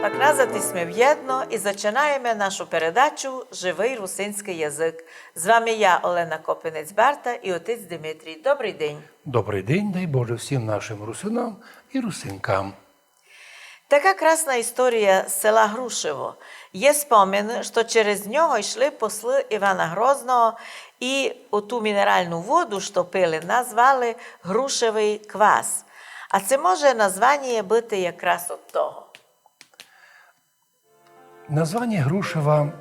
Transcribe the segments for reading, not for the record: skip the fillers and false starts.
Наразитись ми в'єдно і починаємо нашу передачу «Живий русинський язик». З вами я, Олена Копинець-Берта і отець Дмитрій. Добрий день. Добрий день, дай Боже всім нашим русинам і русинкам. Така красна історія з села Грушево. Є спомин, що через нього йшли посли Івана Грозного і оту мінеральну воду, що пили, назвали грушевий квас. А це може названня бути якраз от того. Названня Грушева,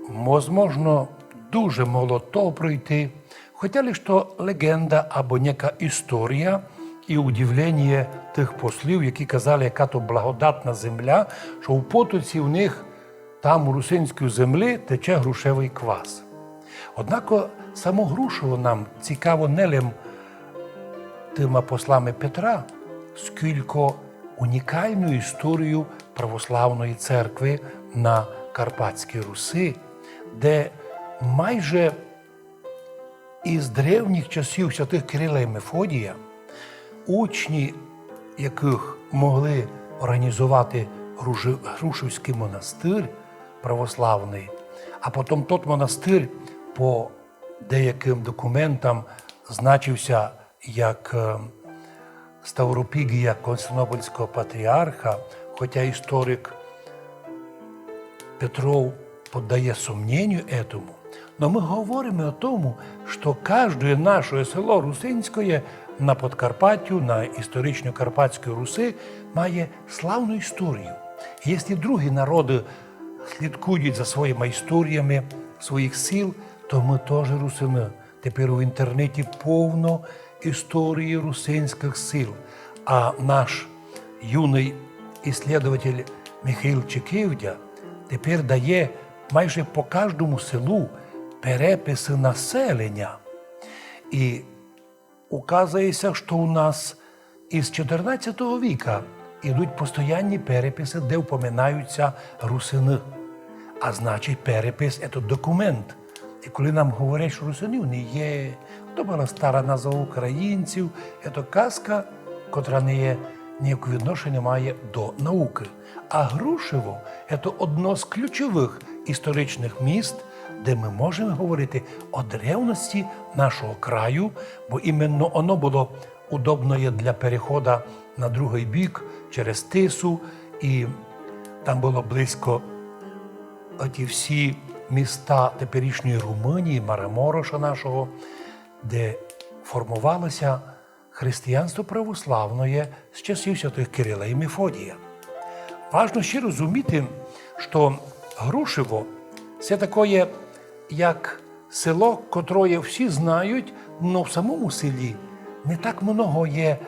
возможно, дуже могло то пройти, хоча лиш то легенда або яка історія і удивлення тих послів, які казали, яка то благодатна земля, що в потоці в них там у русинській землі тече грушевий квас. Однако само Грушево нам цікаво не лише тими послами Петра, скільки унікальну історію православної церкви на Карпатській Русі, де майже із древніх часів святих Кирила і Мефодія учні, яких могли організувати Грушевський монастир православний, а потім той монастир по деяким документам значився як Ставропігія Константинопольського патріарха, хоча історик Петров подає сумненню этому, но ми говоримо о тому, що кожне наше село Русинське на Подкарпаттю, на історично Карпатській Русі має славну історію. І якщо другі народи слідкують за своїми історіями своїх сіл, то ми теж русини. Тепер в інтернеті повно історії русинських сіл. А наш юний іслідователь Михаїл Чеківдя тепер дає майже по кожному селу переписи населення. І указується, що у нас із 14 віка йдуть постійні переписи, де впоминаються русини. А значить, перепис – це документ. І коли нам говорять, що русинів не є, то була стара назва українців, це казка, котра не є, ніякого відношення має до науки. А Грушево – це одно з ключових історичних міст, де ми можемо говорити о древності нашого краю, бо іменно воно було удобне для переходу на другий бік через Тису, і там було близько оті всі міста теперішньої Румунії, Марамороша нашого, де формувалося християнство православне з часів святих Кирила і Мефодія. Важно ще розуміти, що Грушево – це таке, як село, котре всі знають, але в самому селі не так много є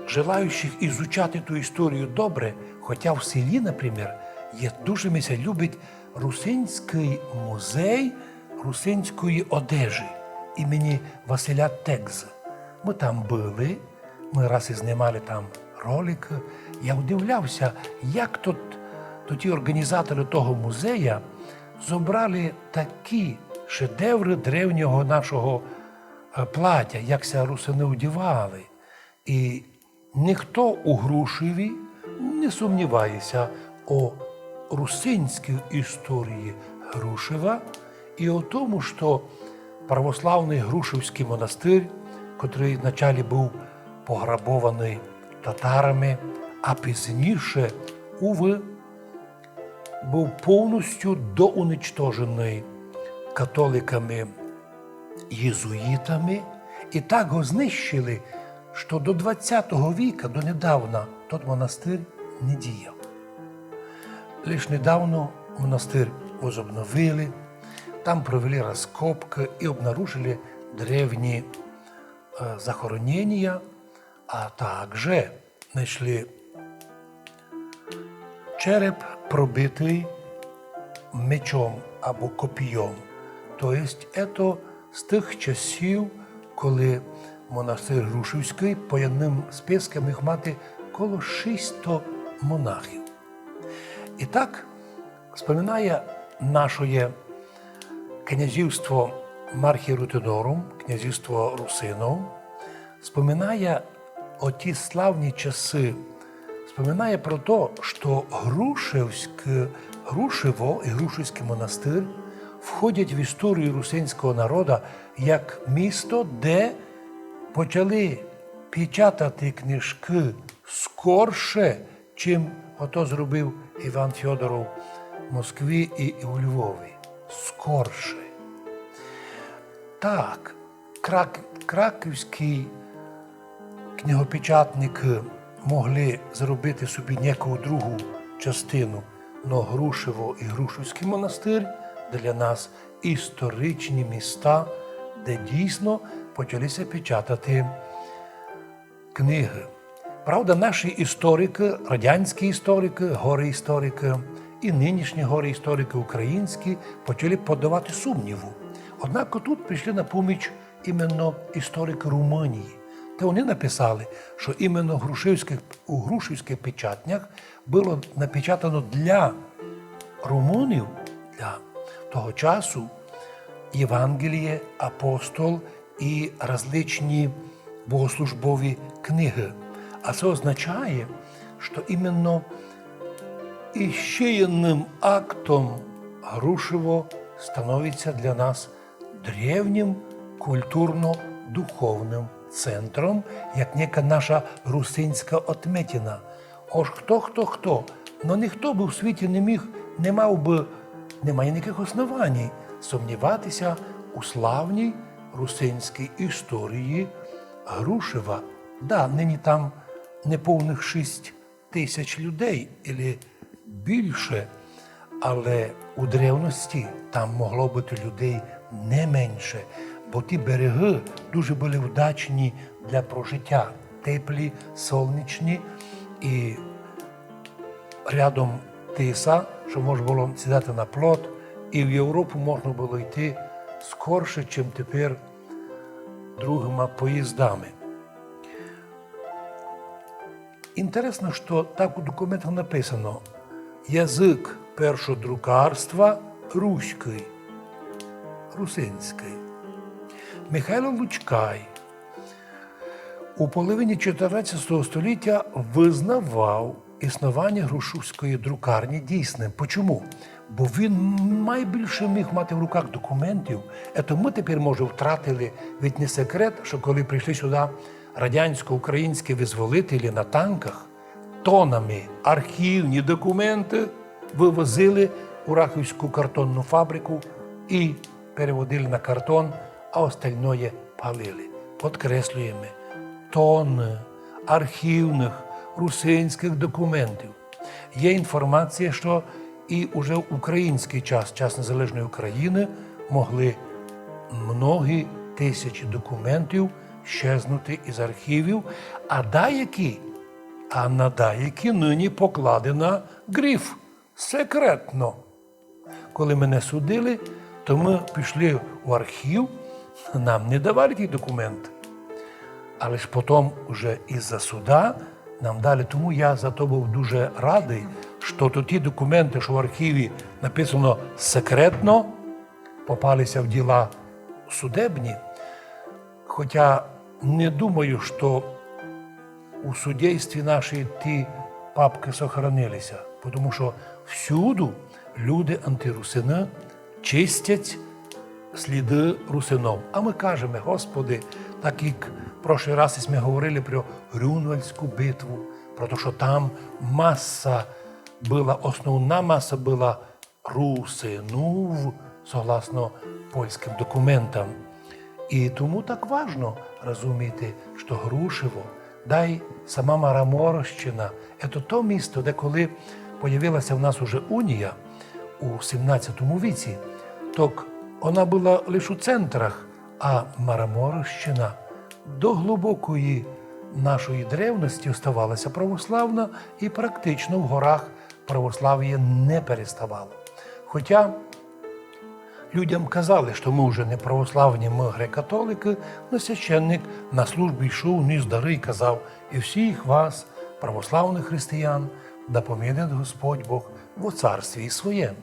желаючих ізучати ту історію добре, хоча в селі, наприклад, є дуже місце любить Русинський музей русинської одежі імені Василя Текза. Ми там були, ми раз і знімали там ролик. Я удивлявся, як тут ті організатори того музею зібрали такі шедеври древнього нашого плаття, як ся русини одягали. І ніхто у Грушеві не сумнівається у русинській історії Грушева і о тому, що православний Грушевський монастир, котрий вначалі був пограбований татарами, а пізніше, уви, був повністю доуничтожений католиками-єзуїтами, і так його знищили, що до 20 віка, донедавна, той монастир не діяв. Лише недавно монастир возобновили, там провели розкопки і обнаружили древні захоронення, а також знайшли череп, пробитий мечом або копієм. Тобто, це з тих часів, коли монастир Грушевський по одним спискам міг мати коло 600 монахів. І так, споминає наше князівство Мархі Рутидорум, князівство Русинов, споминає оті славні часи, споминає про те, що Грушево і Грушівський монастир входять в історію русинського народу як місто, де почали печатати книжки скорше, чим ото зробив Іван Фьодоров в Москві і у Львові. Скорше. Так, краківський книгопечатники могли зробити собі ніяку другу частину, но Грушево і Грушівський монастир для нас історичні міста, де дійсно почалися печатати книги. Правда, наші історики, радянські історики, горе-історики і нинішні горе-історики українські почали подавати сумніву. Однак тут прийшли на поміч іменно історики Румунії. Та вони написали, що іменно у грушівських печатнях було напечатано для румунів, для того часу, Євангеліє, апостол і различні богослужбові книги. А це означає, що іменно іщеєнним актом Грушево становиться для нас древнім культурно-духовним центром, як нека наша русинська отметина. Ож хто, но ніхто би в світі немає ніяких основань сумніватися у славній русинській історії Грушева. Да, нині там неповних 6 тисяч людей, або більше, але у древності там могло бути людей не менше, бо ті береги дуже були вдачні для прожиття, теплі, сонячні, і рядом Тиса, що можна було сідати на плот, і в Європу можна було йти скорше, ніж тепер другими поїздами. Інтересно, що так у документах написано «Язик першодрукарства руський», русинський. Михайло Лучкай у половині 14 століття визнавав існування грушівської друкарні дійсним. Чому? Бо він найбільше міг мати в руках документів. Ето ми тепер, може, втратили, від не секрет, що коли прийшли сюди радянсько-українські визволителі на танках, тонами архівні документи вивозили у Рахівську картонну фабрику і переводили на картон, а остальное палили. Подкреслюємо, тонни архівних русинських документів. Є інформація, що і уже в український час Незалежної України, могли многі тисячі документів щезнути із архівів, а на деякі нині покладена гриф «секретно». Коли мене судили, то ми пішли в архів, нам не давали ті документи. Але ж потім вже із-за суда нам дали. Тому я за то був дуже радий, що ті документи, що в архіві написано «секретно», попалися в діла судебні. Хоча не думаю, що у судействі наші ті папки сохранилися, тому що всюду люди антирусини чистять сліди русинов. А ми кажемо, Господи, так як в прошлий раз ми говорили про Грюнвальдську битву, про те, що там основна маса була русинів, согласно польським документам. І тому так важно розуміти, що Грушево, да й сама Мараморщина – це то місто, де коли появилася в нас уже унія у 17 віці, то вона була лише у центрах, а Мараморщина до глибокої нашої древності оставалася православна і практично в горах православ'я не переставало. Хоча людям казали, що ми вже не православні, ми греко-католики, но священник на службі йшов, ніс дари і казав: «І всіх вас, православних християн, да помилує Господь Бог в царстві своєму».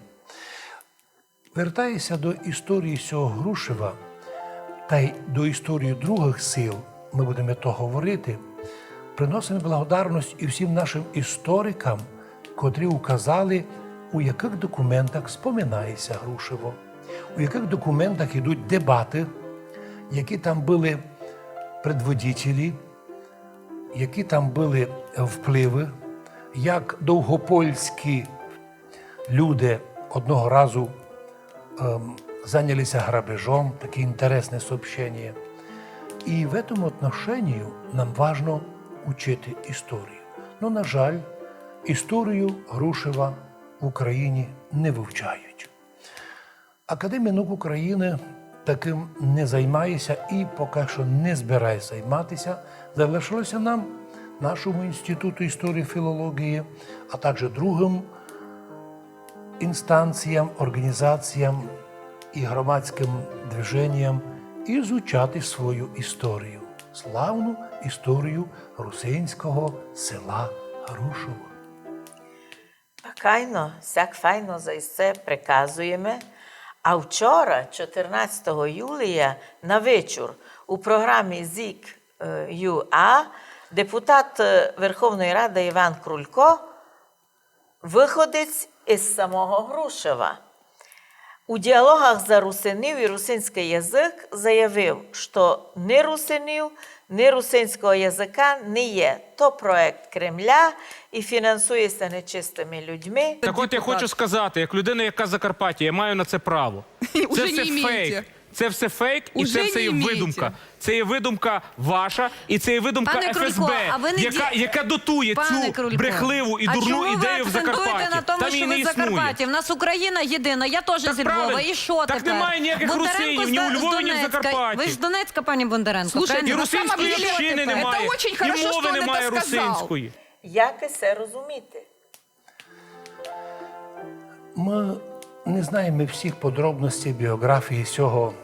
Вертаюся до історії цього Грушева, та й до історії других сил, ми будемо то говорити, приносимо благодарність і всім нашим історикам, котрі указали, у яких документах споминається Грушево, у яких документах йдуть дебати, які там були предводителі, які там були впливи, як довгопольські люди одного разу зайнялися грабежом, таке інтересне сообщення. І в цьому отношении нам важно учити історію. Ну, на жаль, історію Грушева в Україні не вивчають. Академія наук України таким не займається і поки що не збирає займатися. Залишилося нам, нашому Інституту історії і філології, а також другим інстанціям, організаціям і громадським движенням ізучати свою історію. Славну історію русинського села Грушево. Pakajno, сяк файно за це приказуємо. А вчора, 14 юлія, на вечір у програмі ЗІК-ЮА депутат Верховної Ради Іван Крулько, виходець із самого Грушева, у діалогах за русинів і русинський язик заявив, що ні русинів, ні русинського язика не є. То проект Кремля і фінансується нечистими людьми. Так от я хочу сказати, як людина, яка з Закарпаття, я маю на це право. Уже Це не все імеєте. фейк. Це все фейк, і Уже це все не є імеєте. видумка. Це є видумка ваша, і це є видумка Пане Крулько, ФСБ, а ви не яка дотує Пане цю Крулько, брехливу і дурну ідею в А чому ви акцентуєте Закарпатті. на тому, Там що її ви не з існує. Закарпаття? В нас Україна єдина, я теж зі Львова. правильно. І що Так тепер? немає ніяких Бондаренко русинів ні у з Львові, ні в Донецька. Закарпатті. Ви ж з Донецька, пані Бондаренко, Слушайте, І правильно? на самом русинської деле, общини это немає, очень і хорошо, что мови он немає это сказал. русинської. Як це розуміти? Ми не знаємо всіх подробностей біографії цього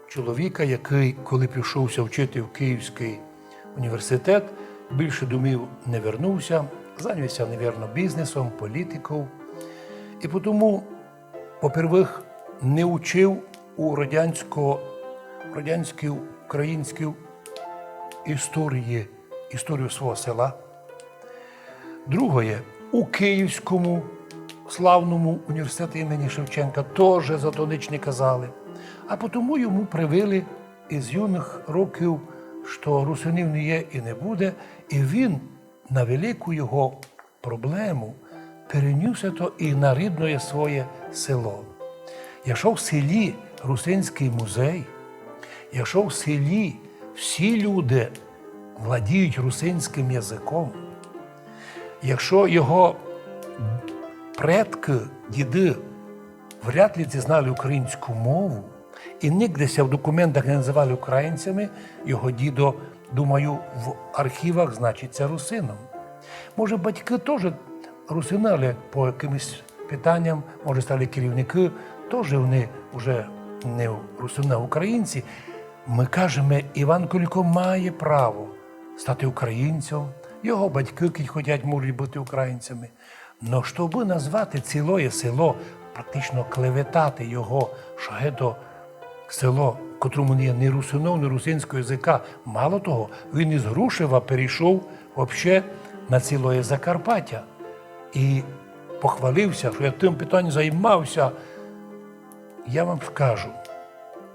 чоловіка, який, коли пішовся вчити в Київський університет, більше домів не вернувся, зайнявся, мабуть, бізнесом, політикою. І тому, по-перше, не учив у радянській українській історію свого села. Друге, у Київському славному університеті імені Шевченка теж за то ніч не казали. А тому йому привили із юних років, що русинів не є і не буде, і він на велику його проблему перенісся то і на рідне своє село. Якщо в селі Русинський музей, якщо в селі всі люди владіють русинським язиком, якщо його предки, діди вряд ли знали українську мову і нігдеся в документах не називали українцями, його дідо, думаю, в архівах значиться русином. Може, батьки теж русини, але по якимось питанням, може, стали керівники, теж вони вже не русини, а українці. Ми кажемо, Іван Крулько має право стати українцем, його батьки, які хочуть, можуть бути українцями. Но щоб назвати ціле село, практично клеветати його, що це село, в котрому не є ні русинов, ні русинського язика, мало того, він із Грушева перейшов взагалі на ціле Закарпаття. І похвалився, що я тим питанням займався. Я вам скажу,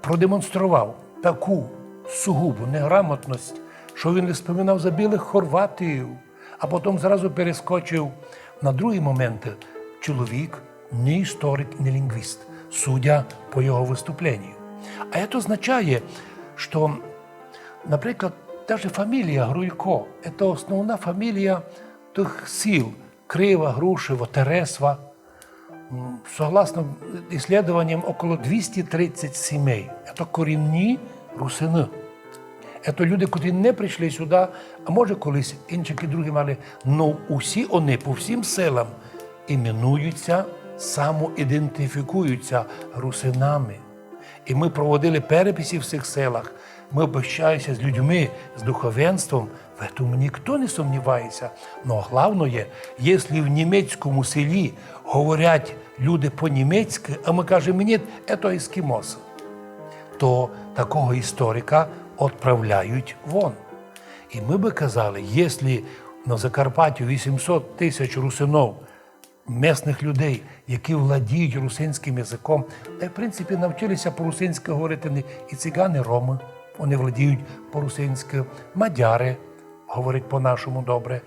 продемонстрував таку сугубу неграмотність, що він вспоминав за білих хорватів, а потім зразу перескочив на другі моменти. Чоловік не історик, не лінгвіст, судя по його виступленню. А це означає, що, наприклад, навіть фамілія Груйко – це основна фамілія тих сіл Крива, Грушево, Тересва. Согласно исследованиям, около 230 сімей. Це корінні русини. Це люди, які не прийшли сюди, а може колись інші другі мали. Но усі вони по всім селам іменуються, самоідентифікуються русинами. І ми проводили переписи в цих селах. Ми общаємося з людьми, з духовенством. В цьому ніхто не сумнівається. Но головне, якщо в німецькому селі говорять люди по-німецьки, а ми кажемо, ні, це ескімоси, то такого історика відправляють вон. І ми би казали, якщо на Закарпатті 800 тисяч русинов, місних людей, які владіють русинським язиком, та, в принципі, навчилися по-русинськи говорити і цигани, і роми, вони владіють по-русинськи, мадяри говорять по-нашому добре,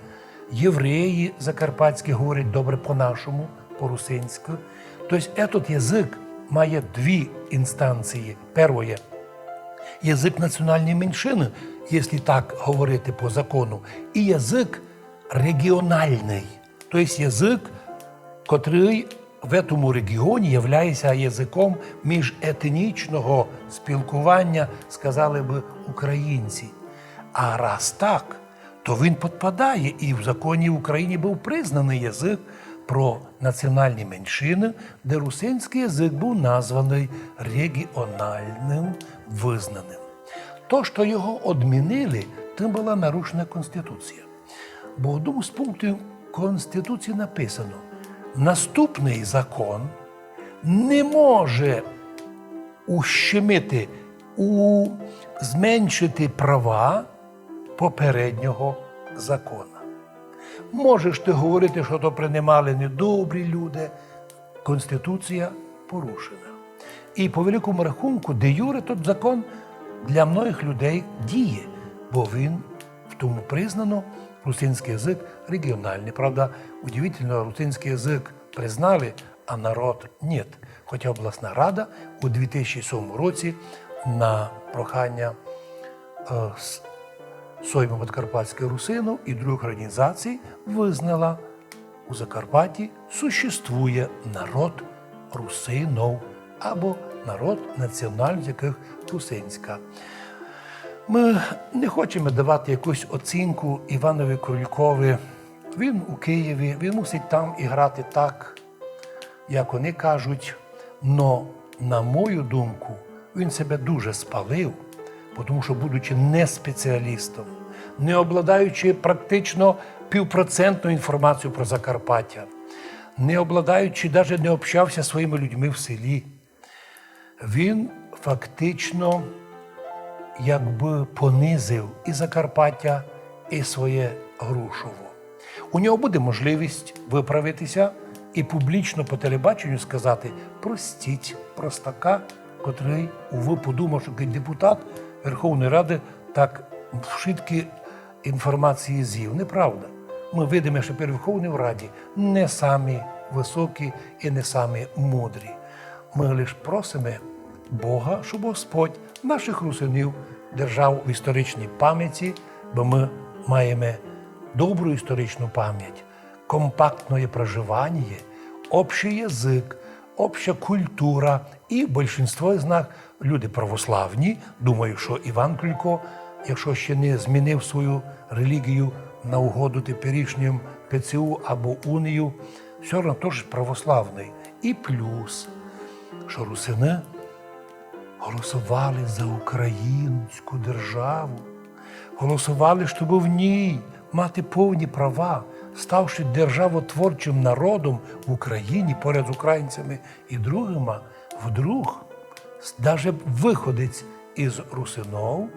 євреї закарпатські говорять добре по-нашому, по-русинськи. Тобто, этот язик має дві інстанції. Перше – язик національної меншини, якщо так говорити по закону, і язик регіональний, тобто язик, котрий в цьому регіоні є язиком міжетнічного спілкування, сказали би, українці. А раз так, то він підпадає, і в законі України був признаний язик про національні меншини, де русинський язик був названий регіональним визнаним. То, що його одмінили, тим була нарушена Конституція. Бо в одному з пунктів Конституції написано, наступний закон не може ущемити, зменшити права попереднього закону. Можеш ти говорити, що то приймали недобрі люди. Конституція порушена. І по великому рахунку, де юре, тот закон для многих людей діє, бо він в тому признано, русинський язик регіональний. Правда, удивительно, русинський язик признали, а народ – ні. Хоча обласна рада у 2007 році на прохання Сойму Подкарпатської Русинов і других організацій визнала, у Закарпатті существує народ русинов або народ національний, яких русинська. Ми не хочемо давати якусь оцінку Іванові Крулькові. Він у Києві, він мусить там і грати так, як вони кажуть. Но, на мою думку, він себе дуже спалив, тому що, будучи не спеціалістом, не обладаючи практично 0,5% інформацію про Закарпаття, не обладаючи, навіть не общався зі своїми людьми в селі, він фактично якби понизив і Закарпаття, і своє Грушово. У нього буде можливість виправитися і публічно по телебаченню сказати «простіть простака, котрий, уви, подумав, що депутат Верховної Ради так вшитки інформації з'їв». Неправда. Ми видимо, що при Верховній Раді не самі високі і не самі мудрі. Ми лише просимо Бога, щоб Господь наших русинів держав в історичній пам'яті, бо ми маємо добру історичну пам'ять, компактне проживання, общий язик, обща культура і більшість з нас люди православні. Думаю, що Іван Крулько, якщо ще не змінив свою релігію на угоду теперішнім ПЦУ або Унію, все одно теж православний. І плюс, що русини голосували за українську державу, голосували, щоб в ній мати повні права, ставши державотворчим народом в Україні поряд з українцями і другими, вдруг, навіть виходець із русинов,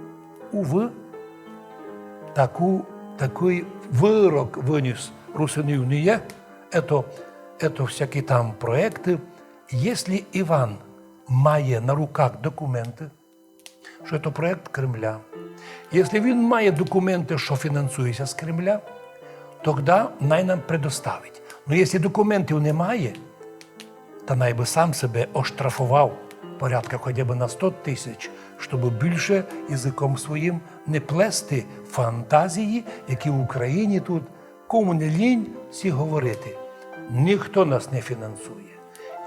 такий вирок виніс русинів не є, це всякі там проекти. Якщо Іван має на руках документи, що це проєкт Кремля, якщо він має документи, що фінансується з Кремля, тоді най нам предоставить. Но якщо документів немає, то най би сам себе оштрафував порядка хоча б на 100 тисяч, щоб більше язиком своїм не плести фантазії, які в Україні тут, кому не лінь всі говорити. Ніхто нас не фінансує.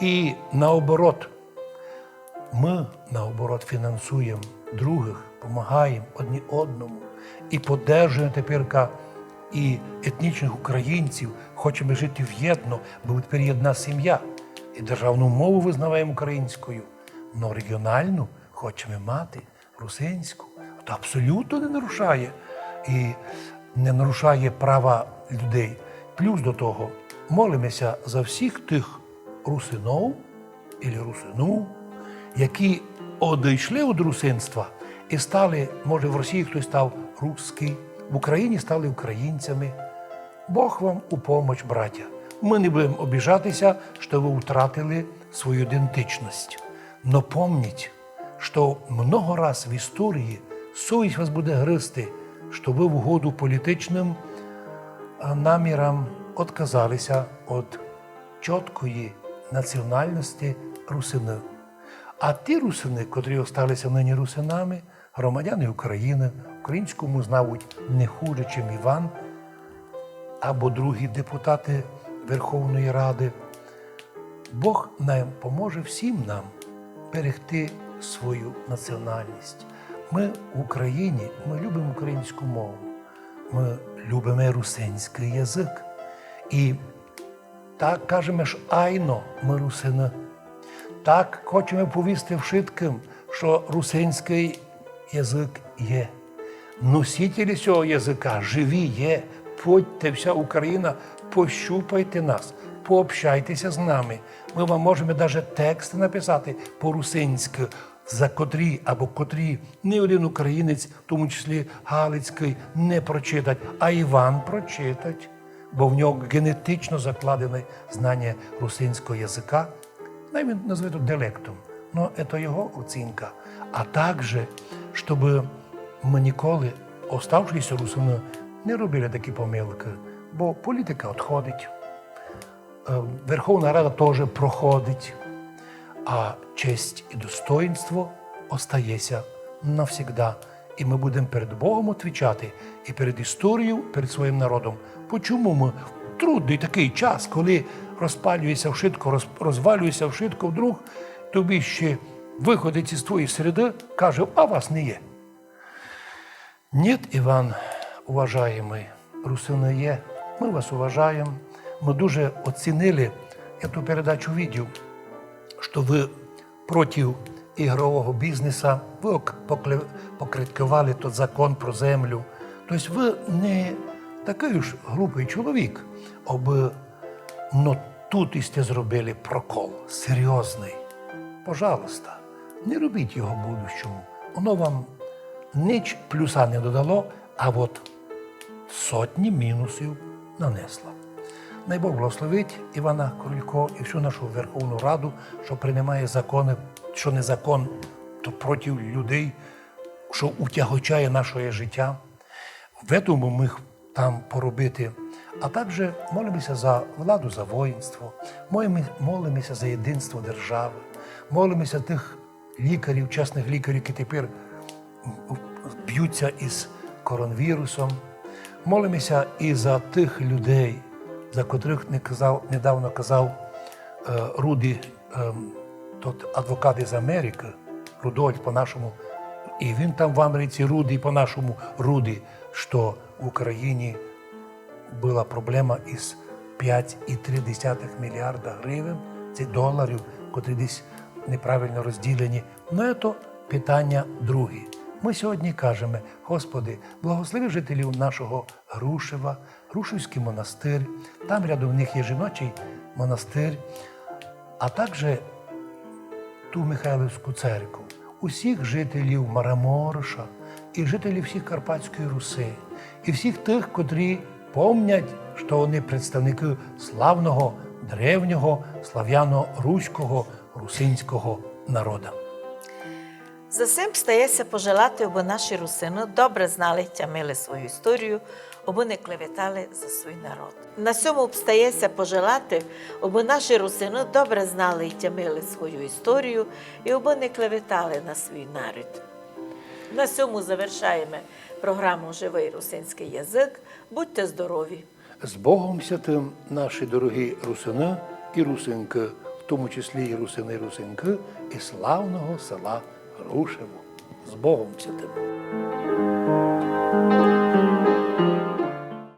І наоборот, ми, фінансуємо других, допомагаємо одні одному і підтримуємо тепер і етнічних українців, хочемо жити в'єдно, бо тепер є одна сім'я. І державну мову визнаваємо українською, але регіональну хочемо мати, русинську. Це абсолютно не нарушає і не нарушає права людей. Плюс до того, молимося за всіх тих русинов, або русину, які одійшли від русинства і стали, може в Росії хтось став русський, в Україні стали українцями. Бог вам у помощь, браття. Ми не будемо обіжатися, що ви втратили свою ідентичність. Но помніть, що много раз в історії совість вас буде гризти, що ви в угоду політичним намірам відказалися від чіткої національності русини. А ті русини, котрі залишилися нині русинами, громадяни України, українському знають не хуже, чим Іван, або другі депутати Верховної Ради. Бог нам поможе всім нам берегти свою національність. Ми в Україні, ми любимо українську мову, ми любимо русинський язик. І так кажемо ж айно, ми русини. Так хочемо повісти вшитким, що русинський язик є. Носителі цього язика живі є. Подьте, вся Україна, пощупайте нас, пообщайтеся з нами. Ми вам можемо навіть тексти написати по-русинськи, за котрі або котрі не один українець, в тому числі Галицький, не прочитать, а Іван прочитать, бо в нього генетично закладене знання русинського язика. Навіть він називає діалектом, але це його оцінка. А також, щоб ми ніколи, оставшися русиною, не робили такі помилки, бо політика відходить, Верховна Рада теж проходить, а честь і достоинство остається навсігда. І ми будемо перед Богом відповідати і перед історією, перед своїм народом. Почому ми в трудний такий час, коли розпалюється вшитко, розвалюється вшитко, вдруг тобі ще виходить із твоєї середи, каже, а вас не є. Ні, Іван, уважаємий, русини є, ми вас уважаємо, ми дуже оцінили, я ту передачу бачив, що ви проти ігрового бізнесу, ви покритикували той закон про землю. Тобто ви не такий ж глупий чоловік, аби тут і сте зробили прокол, серйозний. Пожалуйста, не робіть його в будущому. Воно вам ніч плюса не додало, а от сотні мінусів нанесло. Най Бог благословить Івана Крулько і всю нашу Верховну Раду, що приймає закони, що не закон, то проти людей, що утягочає наше життя. В цьому ми там поробити. А також молимося за владу, за воїнство, молимося за єдинство держави, молимося тих лікарів, чесних лікарів, які тепер б'ються із коронавірусом. Молимося і за тих людей, за котрих недавно казав Руді, тот адвокат із Америки, Рудольф по-нашому, і він там в Америці Руді по-нашому Руді, що в Україні була проблема із 5,3 мільярда гривень, це доларів, котрі десь неправильно розділені. Ну, це питання друге. Ми сьогодні кажемо, Господи, благослови жителів нашого Грушева, Грушівський монастир, там рядом в них є жіночий монастир, а також ту Михайлівську церкву, усіх жителів Мараморша і жителів всіх Карпатської Руси, і всіх тих, котрі помнять, що вони представники славного, древнього, слав'яно-руського, русинського народу. За цим стається пожелати, аби наші русини добре знали й тямили свою історію, аби не клеветали за свій народ. На цьому стається пожелати, аби наші русини добре знали й тямили свою історію і аби не клеветали на свій народ. На цьому завершаємо програму «Живий русинський язик». Будьте здорові! З Богом святим, наші дорогі русини і русинки, в тому числі і русини і русинки, і славного села Грушево. З Богом святим!